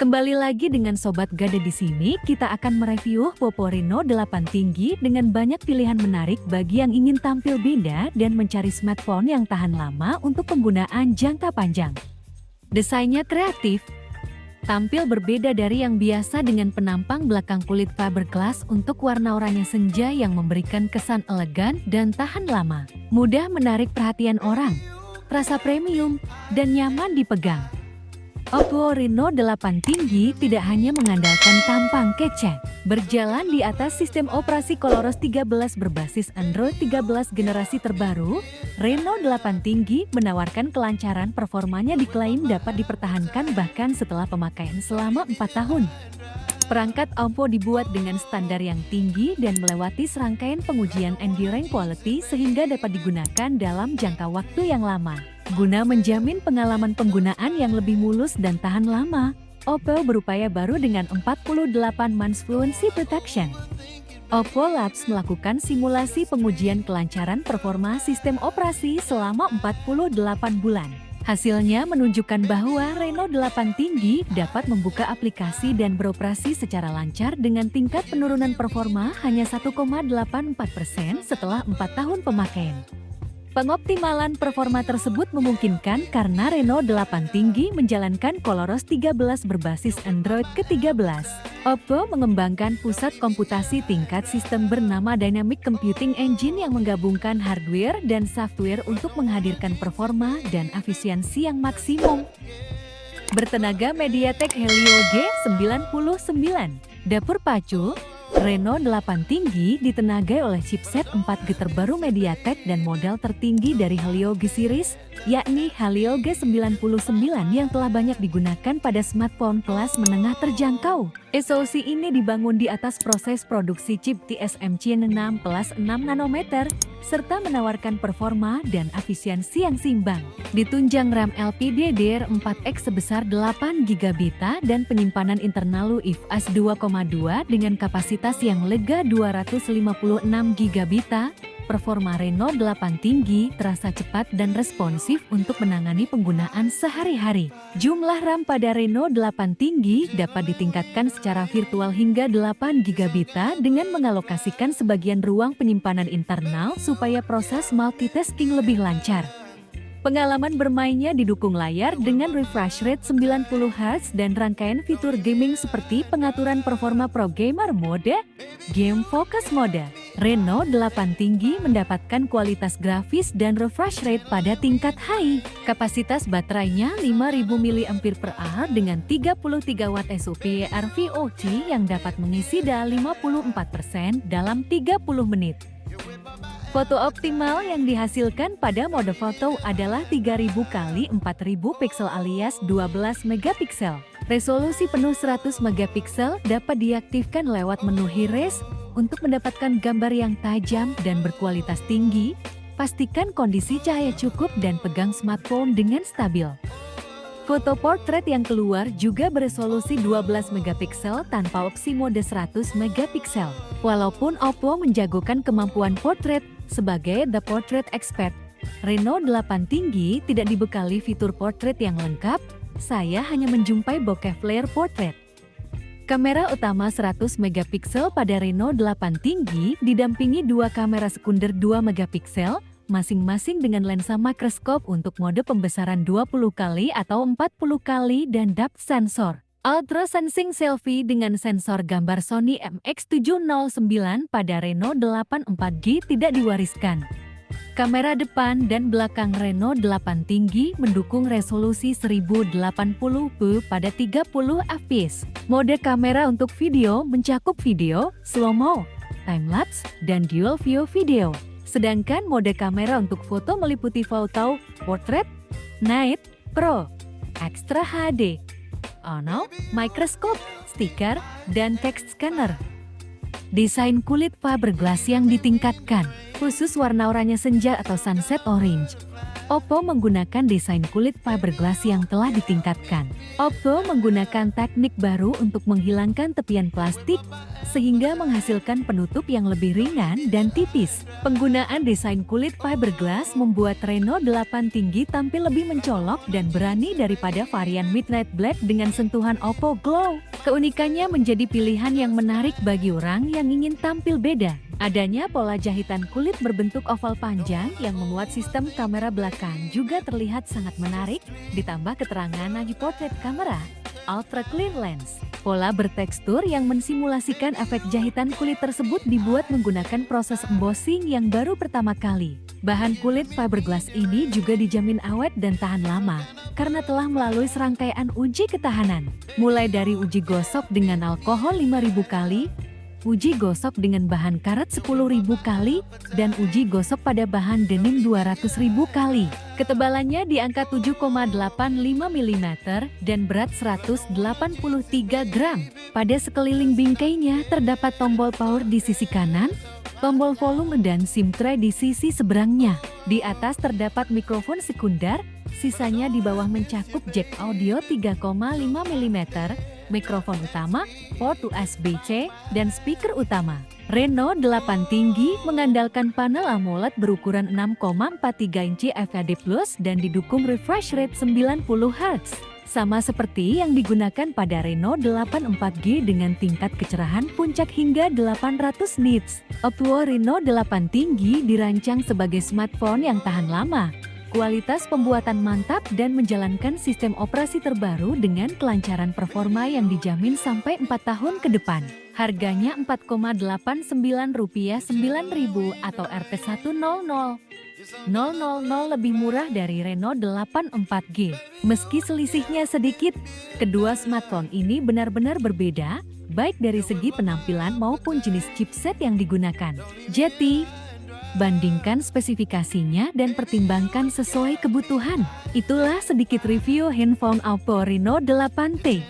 Kembali lagi dengan Sobat Gade di sini, kita akan mereview Oppo Reno 8 tinggi dengan banyak pilihan menarik bagi yang ingin tampil beda dan mencari smartphone yang tahan lama untuk penggunaan jangka panjang. Desainnya kreatif, tampil berbeda dari yang biasa dengan penampang belakang kulit fiberglass untuk warna oranye senja yang memberikan kesan elegan dan tahan lama. Mudah menarik perhatian orang, rasa premium, dan nyaman dipegang. Oppo Reno 8 tinggi tidak hanya mengandalkan tampang kece. Berjalan di atas sistem operasi ColorOS 13 berbasis Android 13 generasi terbaru, Reno 8 tinggi menawarkan kelancaran. Performanya diklaim dapat dipertahankan bahkan setelah pemakaian selama 4 tahun. Perangkat Oppo dibuat dengan standar yang tinggi dan melewati serangkaian pengujian enduring quality sehingga dapat digunakan dalam jangka waktu yang lama. Guna menjamin pengalaman penggunaan yang lebih mulus dan tahan lama, Oppo berupaya baru dengan 48 months fluency protection. Oppo Labs melakukan simulasi pengujian kelancaran performa sistem operasi selama 48 bulan. Hasilnya menunjukkan bahwa Reno 8 tinggi dapat membuka aplikasi dan beroperasi secara lancar dengan tingkat penurunan performa hanya 1,84% setelah 4 tahun pemakaian. Pengoptimalan performa tersebut memungkinkan karena Reno 8 tinggi menjalankan ColorOS 13 berbasis Android ke-13. Oppo mengembangkan pusat komputasi tingkat sistem bernama Dynamic Computing Engine yang menggabungkan hardware dan software untuk menghadirkan performa dan efisiensi yang maksimum. Bertenaga MediaTek Helio G99, dapur pacu, Reno 8 tinggi ditenagai oleh chipset 4G terbaru MediaTek dan model tertinggi dari Helio G series, yakni Helio G99 yang telah banyak digunakan pada smartphone kelas menengah terjangkau. SoC ini dibangun di atas proses produksi chip TSMC 6 plus 6 nanometer, serta menawarkan performa dan efisiensi yang seimbang. Ditunjang RAM LPDDR4X sebesar 8 GB dan penyimpanan internal UFS 2,2 dengan kapasitas yang lega 256 GB. Performa Reno 8 tinggi terasa cepat dan responsif untuk menangani penggunaan sehari-hari. Jumlah RAM pada Reno 8 tinggi dapat ditingkatkan secara virtual hingga 8 GB dengan mengalokasikan sebagian ruang penyimpanan internal supaya proses multitasking lebih lancar. Pengalaman bermainnya didukung layar dengan refresh rate 90 Hz dan rangkaian fitur gaming seperti pengaturan performa Pro Gamer Mode, Game Focus Mode. Reno 8 tinggi mendapatkan kualitas grafis dan refresh rate pada tingkat high. Kapasitas baterainya 5000 mAh dengan 33 Watt SOP RVOC yang dapat mengisi daya 54% dalam 30 menit. Foto optimal yang dihasilkan pada mode foto adalah 3000 x 4000 pixel alias 12 megapiksel. Resolusi penuh 100 megapiksel dapat diaktifkan lewat menu Hi-Res untuk mendapatkan gambar yang tajam dan berkualitas tinggi. Pastikan kondisi cahaya cukup dan pegang smartphone dengan stabil. Foto portrait yang keluar juga beresolusi 12 megapiksel tanpa opsi mode 100 megapiksel. Walaupun Oppo menjagokan kemampuan portrait sebagai The Portrait Expert, Reno 8 tinggi tidak dibekali fitur portrait yang lengkap. Saya hanya menjumpai bokeh flare portrait. Kamera utama 100 megapiksel pada Reno 8 tinggi didampingi dua kamera sekunder 2 megapiksel, masing-masing dengan lensa makroskop untuk mode pembesaran 20 kali atau 40 kali dan depth sensor. Ultra Sensing Selfie dengan sensor gambar Sony MX709 pada Reno 8 4G tidak diwariskan. Kamera depan dan belakang Reno 8 tinggi mendukung resolusi 1080p pada 30 fps. Mode kamera untuk video mencakup video, slow-mo, time-lapse, dan dual view video. Sedangkan mode kamera untuk foto meliputi foto, portrait, night, pro, extra HD, ono, microscope, stiker, dan text scanner. Desain kulit fiberglass yang ditingkatkan, khusus warna oranye senja atau sunset orange. Oppo menggunakan desain kulit fiberglass yang telah ditingkatkan. Oppo menggunakan teknik baru untuk menghilangkan tepian plastik, sehingga menghasilkan penutup yang lebih ringan dan tipis. Penggunaan desain kulit fiberglass membuat Reno 8 tinggi tampil lebih mencolok dan berani daripada varian Midnight Black dengan sentuhan Oppo Glow. Keunikannya menjadi pilihan yang menarik bagi orang yang ingin tampil beda. Adanya pola jahitan kulit berbentuk oval panjang yang memuat sistem kamera belakang juga terlihat sangat menarik, ditambah keterangan lagi portrait kamera Ultra Clear Lens. Pola bertekstur yang mensimulasikan efek jahitan kulit tersebut dibuat menggunakan proses embossing yang baru pertama kali. Bahan kulit fiberglass ini juga dijamin awet dan tahan lama, karena telah melalui serangkaian uji ketahanan. Mulai dari uji gosok dengan alkohol 5.000 kali, uji gosok dengan bahan karet 10.000 kali, dan uji gosok pada bahan denim 200.000 kali. Ketebalannya di angka 7,85 mm dan berat 183 gram. Pada sekeliling bingkainya terdapat tombol power di sisi kanan, tombol volume dan SIM tray di sisi seberangnya. Di atas terdapat mikrofon sekunder, sisanya di bawah mencakup jack audio 3,5 mm, mikrofon utama, port USB-C, dan speaker utama. Reno 8 tinggi mengandalkan panel AMOLED berukuran 6,43 inci FHD+ dan didukung refresh rate 90 Hz. Sama seperti yang digunakan pada Reno 8 4G dengan tingkat kecerahan puncak hingga 800 nits. Oppo Reno 8 tinggi dirancang sebagai smartphone yang tahan lama, kualitas pembuatan mantap dan menjalankan sistem operasi terbaru dengan kelancaran performa yang dijamin sampai 4 tahun ke depan. Harganya Rp4,89 9.000 atau Rp100.000 lebih murah dari Reno 8 4G. Meski selisihnya sedikit, kedua smartphone ini benar-benar berbeda, baik dari segi penampilan maupun jenis chipset yang digunakan. Jadi, bandingkan spesifikasinya dan pertimbangkan sesuai kebutuhan. Itulah sedikit review handphone Oppo Reno 8T.